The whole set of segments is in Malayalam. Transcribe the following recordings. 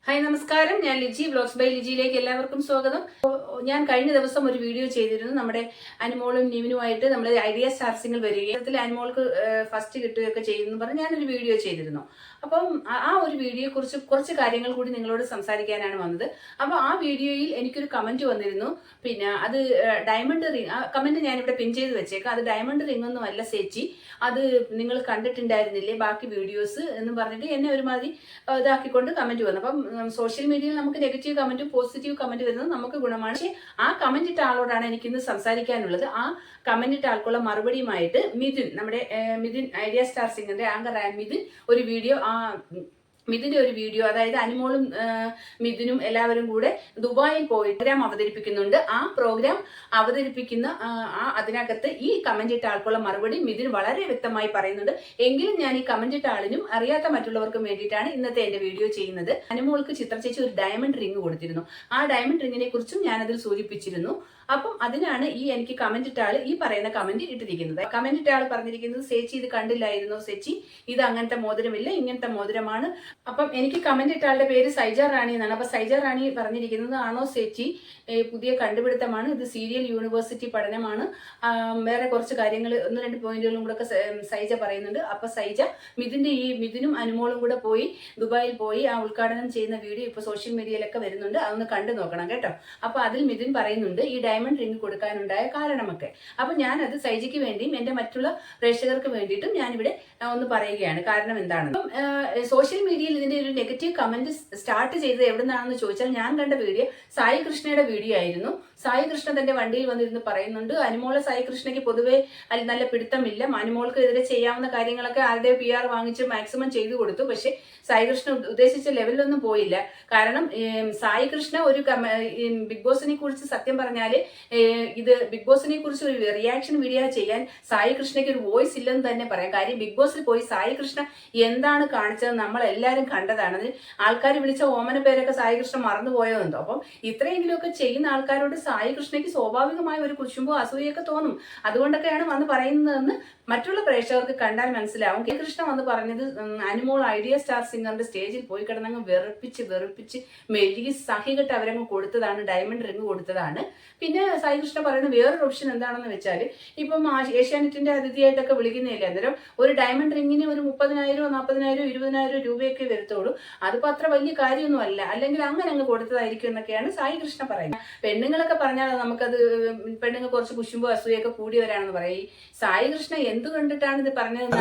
ഹായ് നമസ്കാരം, ഞാൻ ലിജി വ്ലോഗ്സ് ബൈ ലിജിയിലേക്ക് എല്ലാവർക്കും സ്വാഗതം. ഞാൻ കഴിഞ്ഞ ദിവസം ഒരു വീഡിയോ ചെയ്തിരുന്നു. നമ്മുടെ അനുമോളും നിവിനുമായിട്ട് നമ്മൾ ഐഡിയ സ്റ്റാർ സിംഗിൾ വരികയും അനുമോൾക്ക് ഫസ്റ്റ് കിട്ടുകയൊക്കെ ചെയ്യുന്നു പറഞ്ഞ് ഞാനൊരു വീഡിയോ ചെയ്തിരുന്നു. അപ്പം ആ ഒരു വീഡിയോയെ കുറിച്ച് കുറച്ച് കാര്യങ്ങൾ കൂടി നിങ്ങളോട് സംസാരിക്കാനാണ് വന്നത്. അപ്പോൾ ആ വീഡിയോയിൽ എനിക്കൊരു കമന്റ് വന്നിരുന്നു. പിന്നെ അത് ഡയമണ്ട് റിംഗ്, ആ കമന്റ് ഞാനിവിടെ പിൻ ചെയ്ത് വെച്ചേക്കാം. അത് ഡയമണ്ട് റിംഗ് ഒന്നും അല്ല ചേച്ചി, അത് നിങ്ങൾ കണ്ടിട്ടുണ്ടായിരുന്നില്ലേ ബാക്കി വീഡിയോസ് എന്ന് പറഞ്ഞിട്ട് എന്നെ ഒരുമാതിരി ഇതാക്കിക്കൊണ്ട് കമന്റ് വന്നു. അപ്പം സോഷ്യൽ മീഡിയയിൽ നമുക്ക് നെഗറ്റീവ് കമന്റും പോസിറ്റീവ് കമന്റ് വരുന്നത് നമുക്ക് ഗുണമാണ്. പക്ഷേ ആ കമന്റ് ഇട്ട ആളോടാണ് എനിക്കിന്ന് സംസാരിക്കാനുള്ളത്. ആ കമന്റ് ഇട്ട ആൾക്കുള്ള മറുപടിയുമായിട്ട് മിഥുൻ, നമ്മുടെ മിഥുൻ ഐഡിയ സ്റ്റാർ സിംഗറിന്റെ ആങ്കറായ മിഥുൻ ഒരു വീഡിയോ മിഥുന്റെ ഒരു വീഡിയോ, അതായത് അനുമോളും മിഥുനും എല്ലാവരും കൂടെ ദുബായിൽ പോയി പ്രോഗ്രാം അവതരിപ്പിക്കുന്നുണ്ട്. ആ പ്രോഗ്രാം അവതരിപ്പിക്കുന്ന അതിനകത്ത് ഈ കമന്റ് ഇട്ട ആൾക്കുള്ള മറുപടി മിഥുൻ വളരെ വ്യക്തമായി പറയുന്നുണ്ട്. എങ്കിലും ഞാൻ ഈ കമന്റ് ഇട്ട ആളിനും അറിയാത്ത മറ്റുള്ളവർക്കും വേണ്ടിയിട്ടാണ് ഇന്നത്തെ എന്റെ വീഡിയോ ചെയ്യുന്നത്. അനുമോൾക്ക് ചിത്ര ചേച്ചി ഒരു ഡയമണ്ട് റിംഗ് കൊടുത്തിരുന്നു. ആ ഡയമണ്ട് റിംഗിനെ കുറിച്ചും ഞാനതിൽ സൂചിപ്പിച്ചിരുന്നു. അപ്പം അതിനാണ് എനിക്ക് കമന്റ് ഇട്ട ആള് ഈ പറയുന്ന കമന്റ് ഇട്ടിരിക്കുന്നത്. കമന്റ് ഇട്ട ആൾ പറഞ്ഞിരിക്കുന്നത്, ചേച്ചി ഇത് കണ്ടില്ലായിരുന്നോ, ചേച്ചി ഇത് അങ്ങനത്തെ മോതിരമില്ല, ഇങ്ങനത്തെ മോതിരമാണ്. അപ്പം എനിക്ക് കമന്റ് ഇട്ട ആളുടെ പേര് സൈജ റാണി എന്നാണ്. അപ്പൊ സൈജ റാണി പറഞ്ഞിരിക്കുന്നത്, ആണോ ചേച്ചി, പുതിയ കണ്ടുപിടുത്തമാണ്, ഇത് സീരിയൽ യൂണിവേഴ്സിറ്റി പഠനമാണ്, വേറെ കുറച്ച് കാര്യങ്ങൾ 1-2 പോയിന്റുകളും കൂടെ ഒക്കെ സൈജ പറയുന്നുണ്ട്. അപ്പൊ സൈജ മിഥുനും അനുമോളും കൂടെ പോയി ദുബായിൽ പോയി ആ ഉദ്ഘാടനം ചെയ്യുന്ന വീഡിയോ ഇപ്പൊ സോഷ്യൽ മീഡിയയിലൊക്കെ വരുന്നുണ്ട്, അതൊന്ന് കണ്ടു നോക്കണം കേട്ടോ. അപ്പൊ അതിൽ മിഥുൻ പറയുന്നുണ്ട് ഈ ഡയമണ്ട് റിംഗ് കൊടുക്കാനുണ്ടായ കാരണമൊക്കെ. അപ്പൊ ഞാനത് സൈജയ്ക്ക് വേണ്ടിയും എന്റെ മറ്റുള്ള പ്രേക്ഷകർക്ക് വേണ്ടിയിട്ടും ഞാനിവിടെ ഒന്ന് പറയുകയാണ് കാരണം എന്താണെന്ന്. സോഷ്യൽ മീഡിയയിൽ ഇതിന്റെ ഒരു നെഗറ്റീവ് കമന്റ് സ്റ്റാർട്ട് ചെയ്തത് എവിടുന്നാണെന്ന് ചോദിച്ചാൽ, ഞാൻ കണ്ട വീഡിയോ സായി കൃഷ്ണയുടെ വീഡിയോ ആയിരുന്നു. സായി കൃഷ്ണ തന്റെ വണ്ടിയിൽ വന്നിരുന്ന് പറയുന്നുണ്ട്, അനുമോളെ സായി കൃഷ്ണയ്ക്ക് പൊതുവെ നല്ല പിടുത്തമില്ല, അനുമോൾക്ക് എതിരെ ചെയ്യാവുന്ന കാര്യങ്ങളൊക്കെ ആരുടെ PR വാങ്ങിച്ച് മാക്സിമം ചെയ്തു കൊടുത്തു. പക്ഷെ സായി കൃഷ്ണ ഉദ്ദേശിച്ച ലെവലിലൊന്നും പോയില്ല. കാരണം സായി കൃഷ്ണ ഒരു ബിഗ് ബോസിനെ കുറിച്ച് സത്യം പറഞ്ഞാല് ഇത് ബിഗ് ബോസിനെ കുറിച്ച് ഒരു റിയാക്ഷൻ വീഡിയോ ചെയ്യാൻ സായി കൃഷ്ണയ്ക്ക് ഒരു വോയിസ് ഇല്ലെന്ന് തന്നെ പറയാം. കാര്യം ബിഗ് ബോസിൽ പോയി സായി കൃഷ്ണ എന്താണ് കാണിച്ചത് നമ്മൾ എല്ലാവരും കണ്ടതാണ്. ആൾക്കാർ വിളിച്ച ഓമന പേരൊക്കെ സായി കൃഷ്ണ മറന്നുപോയോ എന്തോ. അപ്പം ഇത്രയെങ്കിലുമൊക്കെ ചെയ്യുന്ന ആൾക്കാരോട് സായി കൃഷ്ണയ്ക്ക് സ്വാഭാവികമായ ഒരു കുശുമ്പോ അസൂയൊക്കെ തോന്നും. അതുകൊണ്ടൊക്കെയാണ് വന്ന് പറയുന്നതെന്ന് മറ്റുള്ള പ്രേക്ഷകർക്ക് കണ്ടാൽ മനസ്സിലാവും. കെ കൃഷ്ണ വന്ന് പറഞ്ഞത്, അനുമോൾ ഐഡിയ സ്റ്റാർ സിംഗറിന്റെ സ്റ്റേജിൽ പോയി കിടന്നങ്ങ് വെറുപ്പിച്ച് മെഴുകി സഹികെട്ട് അവരങ്ങ് കൊടുത്തതാണ്, ഡയമണ്ട് റിംഗ് കൊടുത്തതാണ്. പിന്നെ സായി കൃഷ്ണ പറയുന്ന വേറൊരു ഓപ്ഷൻ എന്താണെന്ന് വെച്ചാൽ, ഇപ്പം ഏഷ്യാനെറ്റിന്റെ അതിഥിയായിട്ടൊക്കെ വിളിക്കുന്നില്ല, അന്നേരം ഒരു ഡയമണ്ട് റിംഗിന് ഒരു 30,000 40,000 20,000 രൂപയൊക്കെ വരത്തുള്ളൂ. അതിപ്പോ അത്ര വലിയ കാര്യമൊന്നും അല്ല, അല്ലെങ്കിൽ അങ്ങനെ അങ്ങ് കൊടുത്തതായിരിക്കും എന്നൊക്കെയാണ് സായി കൃഷ്ണ പറയുന്നത്. പെണ്ണുങ്ങളൊക്കെ പറഞ്ഞാൽ നമുക്കത് പെണ്ണുങ്ങൾ കുറച്ച് കുശുമ്പോ അസൂയൊക്കെ കൂടിയവരാണെന്ന് പറയും. സായി കൃഷ്ണ എന്ത് കണ്ടിട്ടാണ് ഇത് പറഞ്ഞത്?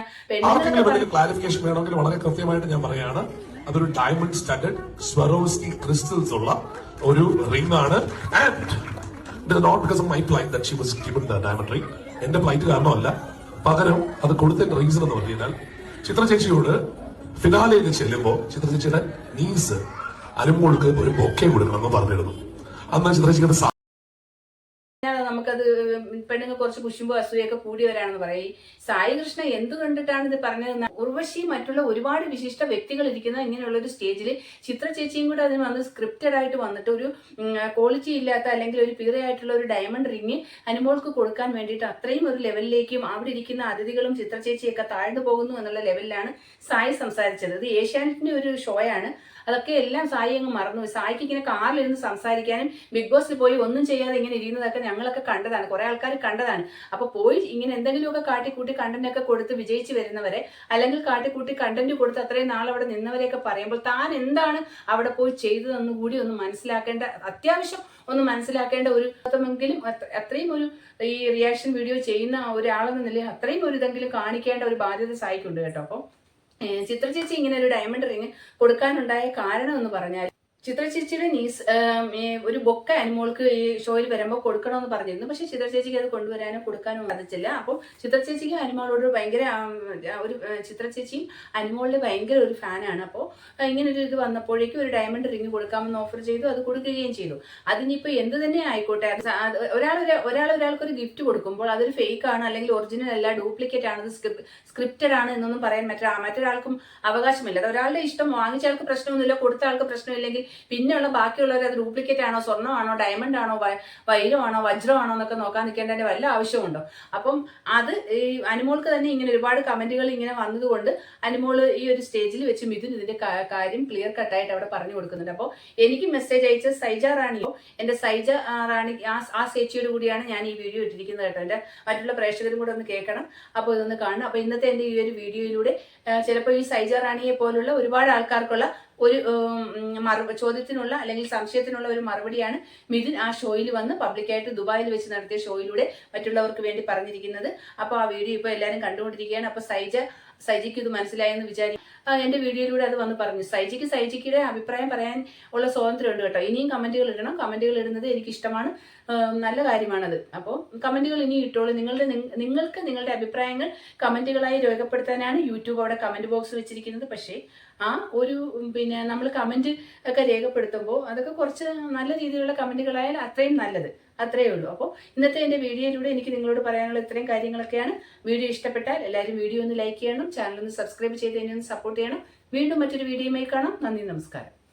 ക്ലാരിഫിക്കേഷൻ വേണമെങ്കിൽ വളരെ കൃത്യമായിട്ട് ഞാൻ പറയാണ്, അതൊരു ഡയമണ്ട് സ്റ്റഡഡ് സ്വറോസ്കി ക്രിസ്റ്റൽസ് ഉള്ള ഒരു റിംഗ് ആണ്. And not because of my plight that she was given the diamond ring. എന്റെ പ്ലൈറ്റ് കാരണമല്ല, പകരം അത് കൊടുത്തതിന്റെ റീസൺ എന്ന് പറഞ്ഞു കഴിഞ്ഞാൽ, ചിത്ര ചേച്ചിയോട് ഫിനാലയിൽ ചെല്ലുമ്പോ ചിത്ര ചേച്ചിയുടെ നീസ് അനുമോൾക്ക് ഒരു ബൊക്കെ കൊടുക്കണമെന്ന് പറഞ്ഞിരുന്നു. അന്ന് ചിത്ര ചേച്ചിയുടെ നമുക്കത് പെണ്ണുങ്ങൾ കുറച്ച് കുശുമ്പോ അസൂയൊക്കെ കൂടിയവരാണെന്ന് പറയും. സായി കൃഷ്ണ എന്ത് കണ്ടിട്ടാണ് ഇത് പറഞ്ഞത്? ഉർവശി മറ്റുള്ള ഒരുപാട് വിശിഷ്ട വ്യക്തികൾ ഇരിക്കുന്ന ഇങ്ങനെയുള്ള ഒരു സ്റ്റേജിൽ ചിത്ര ചേച്ചിയും കൂടെ അതിന് വന്ന് സ്ക്രിപ്റ്റഡ് ആയിട്ട് വന്നിട്ട് ഒരു ക്വാളിറ്റി ഇല്ലാത്ത അല്ലെങ്കിൽ ഒരു പീറയായിട്ടുള്ള ഒരു ഡയമണ്ട് റിംഗ് അനുമോൾക്ക് കൊടുക്കാൻ വേണ്ടിയിട്ട് അത്രയും ഒരു ലെവലിലേക്കും അവിടെ ഇരിക്കുന്ന അതിഥികളും ചിത്ര ചേച്ചിയൊക്കെ താഴ്ന്നു പോകുന്നു എന്നുള്ള ലെവലിലാണ് സായി സംസാരിച്ചത്. ഇത് ഏഷ്യാനെറ്റിന്റെ ഒരു ഷോയാണ്. അതൊക്കെ എല്ലാം സായി അങ്ങ് മറന്നു. സായിക്ക് ഇങ്ങനെ കാറിലിരുന്ന് സംസാരിക്കാനും ബിഗ് ബോസിൽ പോയി ഒന്നും ചെയ്യാതെ ഇങ്ങനെ ഇരിക്കുന്നതൊക്കെ ഞങ്ങളൊക്കെ കണ്ടതാണ്, കുറെ ആൾക്കാർ കണ്ടതാണ്. അപ്പൊ പോയി ഇങ്ങനെ എന്തെങ്കിലുമൊക്കെ കാട്ടിക്കൂട്ടി കണ്ടന്റ് ഒക്കെ കൊടുത്ത് വിജയിച്ച് വരുന്നവരെ, അല്ലെങ്കിൽ കാട്ടിക്കൂട്ടി കണ്ടന്റ് കൊടുത്ത് അത്രയും നാൾ അവിടെ നിന്നവരെയൊക്കെ പറയുമ്പോൾ താൻ എന്താണ് അവിടെ പോയി ചെയ്തതെന്ന് കൂടി ഒന്ന് മനസ്സിലാക്കേണ്ട, അത്യാവശ്യം ഒന്ന് മനസ്സിലാക്കേണ്ട ഒരു െങ്കിലും അത്രയും ഒരു ഈ റിയാക്ഷൻ വീഡിയോ ചെയ്യുന്ന ഒരാളെന്ന നിലയിൽ അത്രയും ഒരു ഇതെങ്കിലും കാണിക്കേണ്ട ഒരു ബാധ്യത സായിക്കുണ്ട് കേട്ടോ. അപ്പം ചിത്ര ചേച്ചി ഇങ്ങനെ ഒരു ഡയമണ്ട് റിംഗ് കൊടുക്കാനുണ്ടായ കാരണം എന്ന് പറഞ്ഞാൽ, ചിത്ര ചേച്ചിയുടെ നീസ് ഒരു ബൊക്ക അനുമോൾക്ക് ഈ ഷോയിൽ വരുമ്പോൾ കൊടുക്കണമെന്ന് പറഞ്ഞിരുന്നു. പക്ഷെ ചിത്ര ചേച്ചിക്ക് അത് കൊണ്ടുവരാനോ കൊടുക്കാനോ സാധിച്ചില്ല. അപ്പോൾ ചിത്ര ചേച്ചിക്ക് അനുമോളോട് ഭയങ്കര ഒരു ചിത്ര ചേച്ചിയും അനുമോളിന്റെ ഭയങ്കര ഒരു ഫാനാണ്. അപ്പോൾ ഇങ്ങനെ ഒരു ഇത് വന്നപ്പോഴേക്കും ഒരു റിംഗ് കൊടുക്കാമെന്ന് ഓഫർ ചെയ്തു, അത് കൊടുക്കുകയും ചെയ്തു. അതിനിപ്പോൾ എന്ത് തന്നെ ആയിക്കോട്ടെ, ഒരാൾക്കൊരു ഗിഫ്റ്റ് കൊടുക്കുമ്പോൾ അതൊരു ഫേക്ക് ആണ്, അല്ലെങ്കിൽ ഒറിജിനൽ അല്ല, ഡ്യൂപ്ലിക്കേറ്റ് ആണ്, സ്ക്രിപ്റ്റഡ് ആണ് എന്നൊന്നും പറയാൻ മറ്റൊരാൾക്കും അവകാശമില്ല. അത് ഒരാളുടെ ഇഷ്ടം, വാങ്ങിച്ച ആൾക്ക് പ്രശ്നമൊന്നുമില്ല, കൊടുത്ത ആൾക്ക് പ്രശ്നമില്ലെങ്കിൽ പിന്നെയുള്ള ബാക്കിയുള്ളവർ അത് ഡ്യൂപ്ലിക്കേറ്റ് ആണോ, സ്വർണ്ണമാണോ, ഡയമണ്ട് ആണോ, വൈരമാണോ, വജ്രമാണോ എന്നൊക്കെ നോക്കാൻ നിൽക്കേണ്ടതിന്റെ വല്ല ആവശ്യമുണ്ടോ? അപ്പം അത് ഈ അനുമോൾക്ക് തന്നെ ഇങ്ങനെ ഒരുപാട് കമന്റുകൾ ഇങ്ങനെ വന്നതുകൊണ്ട് അനുമോള് ഈ ഒരു സ്റ്റേജിൽ വെച്ച് മിഥുൻ ഇതിന്റെ കാര്യം ക്ലിയർ കട്ടായിട്ട് അവിടെ പറഞ്ഞു കൊടുക്കുന്നുണ്ട്. അപ്പോൾ എനിക്ക് മെസ്സേജ് അയച്ച സൈജ റാണിയോ, എന്റെ സൈജ റാണി ആ ചേച്ചിയോട് കൂടിയാണ് ഞാൻ ഈ വീഡിയോ ഇട്ടിരിക്കുന്നത് കേട്ടോ. എന്റെ മറ്റുള്ള പ്രേക്ഷകരും കൂടെ ഒന്ന് കേൾക്കണം, അപ്പോൾ ഇതൊന്ന് കാണണം. അപ്പോൾ ഇന്നത്തെ എന്റെ ഈ ഒരു വീഡിയോയിലൂടെ ചിലപ്പോൾ ഈ സൈജ റാണിയെ പോലുള്ള ഒരുപാട് ആൾക്കാർക്കുള്ള ഒരു ചോദ്യത്തിനുള്ള അല്ലെങ്കിൽ സംശയത്തിനുള്ള ഒരു മറുപടിയാണ് മിഥുൻ ആ ഷോയിൽ വന്ന് പബ്ലിക്കായിട്ട് ദുബായിൽ വെച്ച് നടത്തിയ ഷോയിലൂടെ മറ്റുള്ളവർക്ക് വേണ്ടി പറഞ്ഞിരിക്കുന്നത്. അപ്പോൾ ആ വീഡിയോ ഇപ്പോൾ എല്ലാവരും കണ്ടുകൊണ്ടിരിക്കുകയാണ്. അപ്പോൾ സൈജയ്ക്ക് ഇത് മനസ്സിലായെന്ന് വിചാരിക്കും. എന്റെ വീഡിയോയിലൂടെ അത് വന്ന് പറഞ്ഞു. സൈജിക്കിയുടെ അഭിപ്രായം പറയാൻ ഉള്ള സ്വാതന്ത്ര്യം ഉണ്ട് കേട്ടോ. ഇനിയും കമന്റുകൾ ഇടണം. കമന്റുകൾ ഇടുന്നത് എനിക്ക് ഇഷ്ടമാണ്, നല്ല കാര്യമാണത്. അപ്പോൾ കമന്റുകൾ ഇനി ഇട്ടോളൂ. നിങ്ങൾക്ക് നിങ്ങളുടെ അഭിപ്രായങ്ങൾ കമന്റുകളായി രേഖപ്പെടുത്താനാണ് യൂട്യൂബ് അവിടെ കമന്റ് ബോക്സ് വെച്ചിരിക്കുന്നത്. പക്ഷേ ആ ഒരു നമ്മൾ കമന്റ് ഒക്കെ രേഖപ്പെടുത്തുമ്പോൾ അതൊക്കെ കുറച്ച് നല്ല രീതിയിലുള്ള കമന്റുകളായാൽ അത്രയും നല്ലത്, അത്രയേ ഉള്ളൂ. അപ്പോൾ ഇന്നത്തെ എൻ്റെ വീഡിയോയിലൂടെ എനിക്ക് നിങ്ങളോട് പറയാനുള്ള ഇത്രയും കാര്യങ്ങളൊക്കെയാണ്. വീഡിയോ ഇഷ്ടപ്പെട്ടാൽ എല്ലാവരും വീഡിയോ ഒന്ന് ലൈക്ക് ചെയ്യണം, ചാനൽ ഒന്ന് സബ്സ്ക്രൈബ് ചെയ്ത് എന്നെ ഒന്ന് സപ്പോർട്ട് ചെയ്യണം. വീണ്ടും മറ്റൊരു വീഡിയോയുമായി കാണാം. നന്ദി, നമസ്കാരം.